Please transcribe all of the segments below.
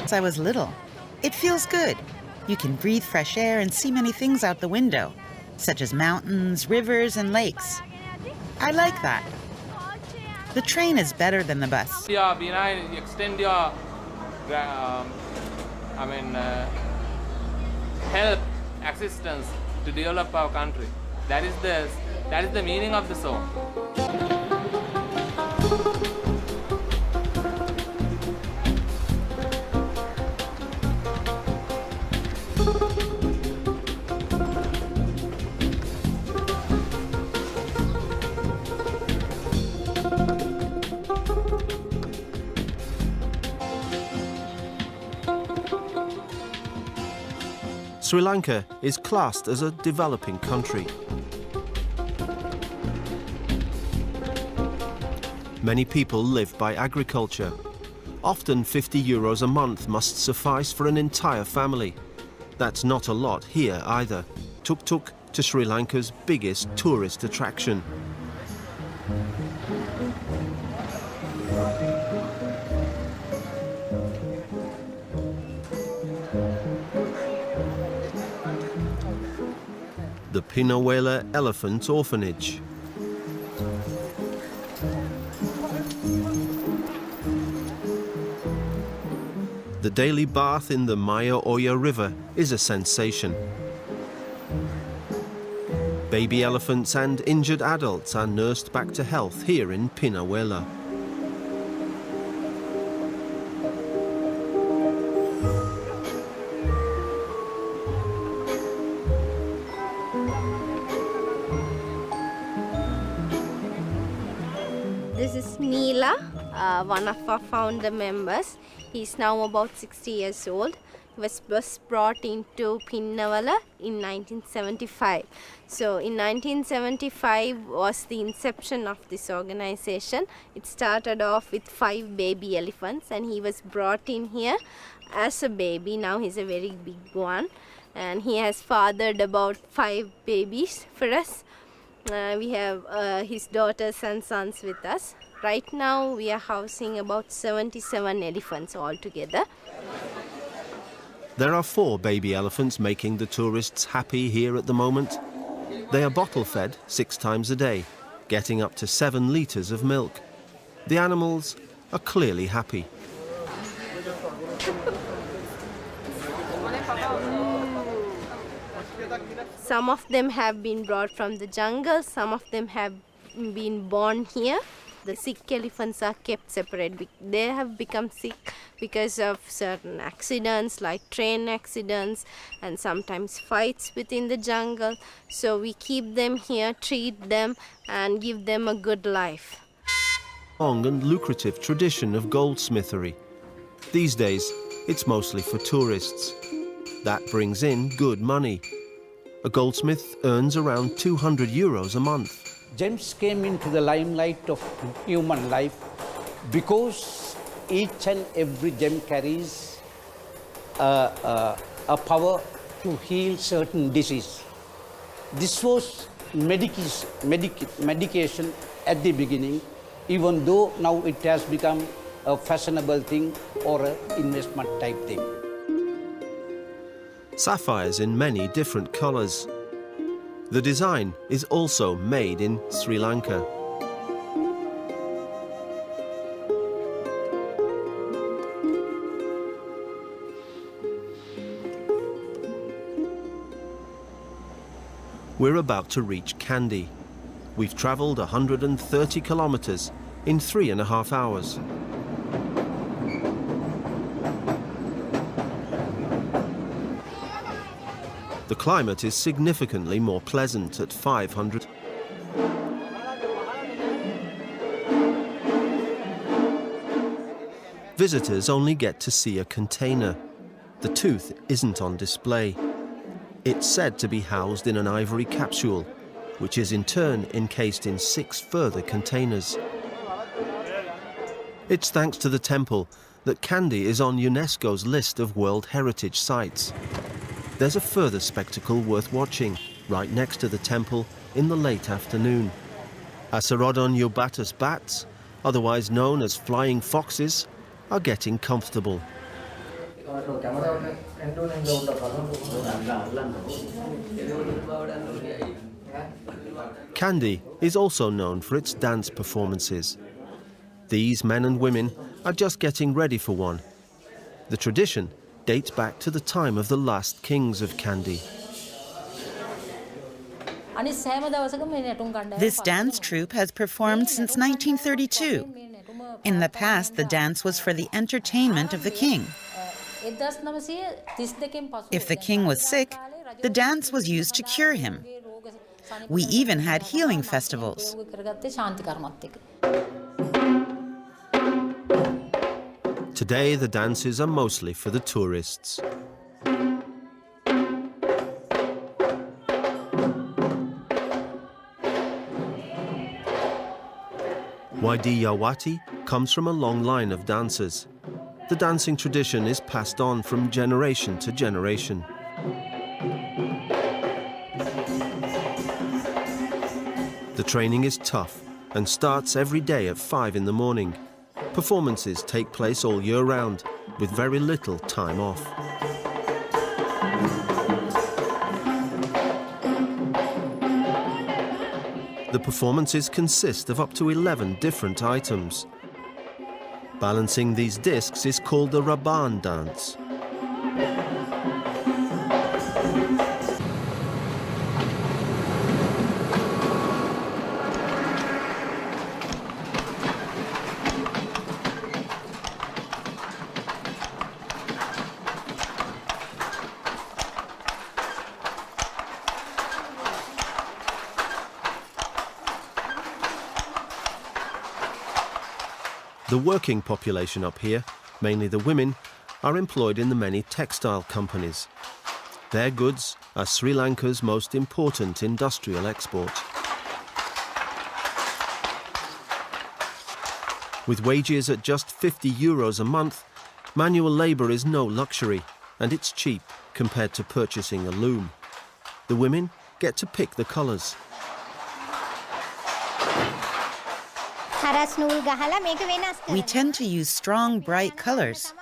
since I was little. It feels good. You can breathe fresh air and see many things out the window, such as mountains, rivers, and lakes. I like that. The train is better than the bus. Extend your, help, assistance to develop our country. That is the meaning of the song. Sri Lanka is classed as a developing country. Many people live by agriculture. Often €50 a month must suffice for an entire family. That's not a lot here either. Tuk-tuk to Sri Lanka's biggest tourist attraction. The Pinawela Elephant Orphanage. The daily bath in the Maya Oya River is a sensation. Baby elephants and injured adults are nursed back to health here in Pinawela. This is Neela, one of our founder members. He's now about 60 years old. He was brought into Pinnawala in 1975. So in 1975 was the inception of this organization. It started off with 5 baby elephants and he was brought in here as a baby. Now he's a very big one and he has fathered about 5 babies for us. We have his daughters and sons with us. Right now we are housing about 77 elephants altogether. There are 4 baby elephants making the tourists happy here at the moment. They are bottle-fed 6 times a day, getting up to 7 litres of milk. The animals are clearly happy. Some of them have been brought from the jungle, some of them have been born here. The sick elephants are kept separate. They have become sick because of certain accidents like train accidents and sometimes fights within the jungle. So we keep them here, treat them and give them a good life. Long and lucrative tradition of goldsmithery. These days, it's mostly for tourists. That brings in good money. A goldsmith earns around €200 a month. Gems came into the limelight of human life because each and every gem carries a power to heal certain disease. This was medication at the beginning, even though now it has become a fashionable thing or an investment type thing. Sapphires in many different colours. The design is also made in Sri Lanka. We're about to reach Kandy. We've travelled 130 kilometres in 3.5 hours. The climate is significantly more pleasant at 500. Visitors only get to see a container. The tooth isn't on display. It's said to be housed in an ivory capsule, which is in turn encased in 6 further containers. It's thanks to the temple that Kandy is on UNESCO's list of World Heritage Sites. There's a further spectacle worth watching, right next to the temple in the late afternoon. Asarodon Ubatus bats, otherwise known as flying foxes, are getting comfortable. Kandy is also known for its dance performances. These men and women are just getting ready for one. The tradition dates back to the time of the last kings of Kandy. This dance troupe has performed since 1932. In the past, the dance was for the entertainment of the king. If the king was sick, the dance was used to cure him. We even had healing festivals. Today, the dances are mostly for the tourists. Waidiyawati comes from a long line of dancers. The dancing tradition is passed on from generation to generation. The training is tough and starts every day at 5 in the morning. Performances take place all year round, with very little time off. The performances consist of up to 11 different items. Balancing these discs is called the Raban dance. The working population up here, mainly the women, are employed in the many textile companies. Their goods are Sri Lanka's most important industrial export. With wages at just 50 euros a month, manual labour is no luxury, and it's cheap compared to purchasing a loom. The women get to pick the colours. We tend to use strong, bright colors.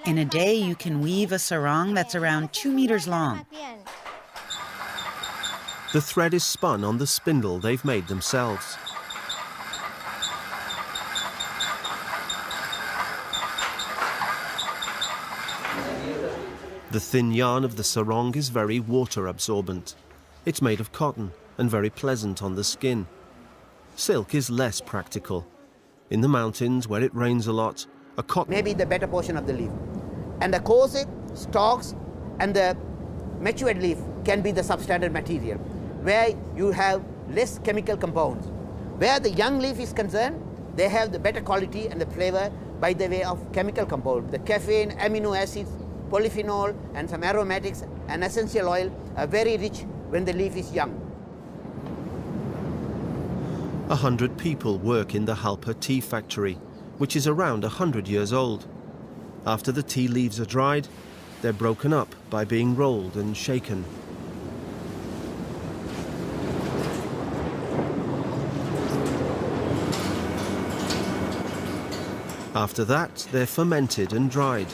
In a day, you can weave a sarong that's around 2 meters long. The thread is spun on the spindle they've made themselves. The thin yarn of the sarong is very water absorbent. It's made of cotton and very pleasant on the skin. Silk is less practical. In the mountains, where it rains a lot, a cotton... Maybe the better portion of the leaf. And the corset, stalks, and the matured leaf can be the substandard material, where you have less chemical compounds. Where the young leaf is concerned, they have the better quality and the flavor by the way of chemical compound. The caffeine, amino acids, polyphenol, and some aromatics and essential oil are very rich when the leaf is young. 100 people work in the Halpa tea factory, which is around 100 years old. After the tea leaves are dried, they're broken up by being rolled and shaken. After that, they're fermented and dried.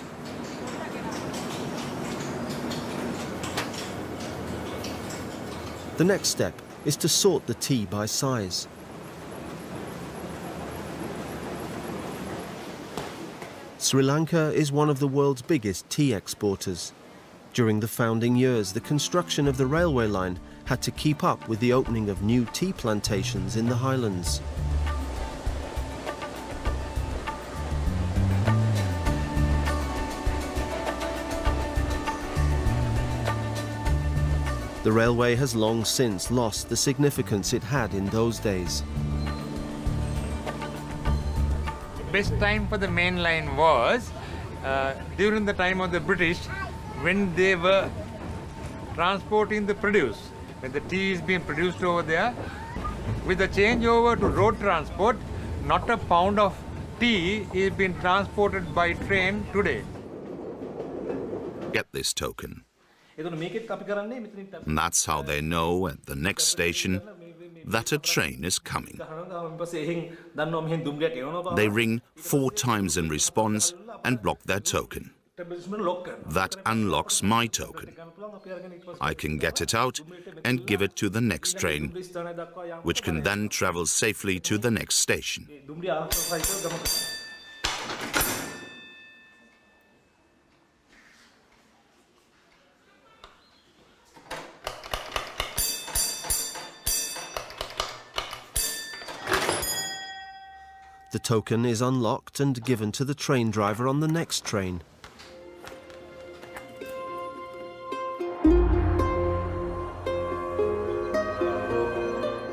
The next step is to sort the tea by size. Sri Lanka is one of the world's biggest tea exporters. During the founding years, the construction of the railway line had to keep up with the opening of new tea plantations in the highlands. The railway has long since lost the significance it had in those days. Best time for the main line was during the time of the British, when they were transporting the produce. When the tea is being produced over there, with the changeover to road transport, not a pound of tea is being transported by train today. Get this token. And that's how they know at the next station that a train is coming. They ring 4 times in response and block their token. That unlocks my token. I can get it out and give it to the next train, which can then travel safely to the next station. The token is unlocked and given to the train driver on the next train.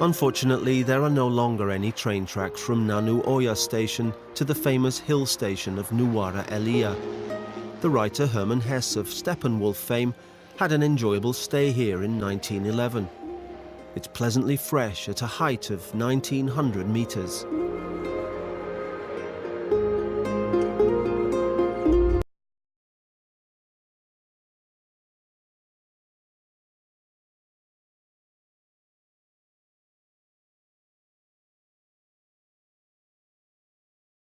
Unfortunately, there are no longer any train tracks from Nanu Oya station to the famous hill station of Nuwara Eliya. The writer Hermann Hesse of Steppenwolf fame had an enjoyable stay here in 1911. It's pleasantly fresh at a height of 1,900 meters.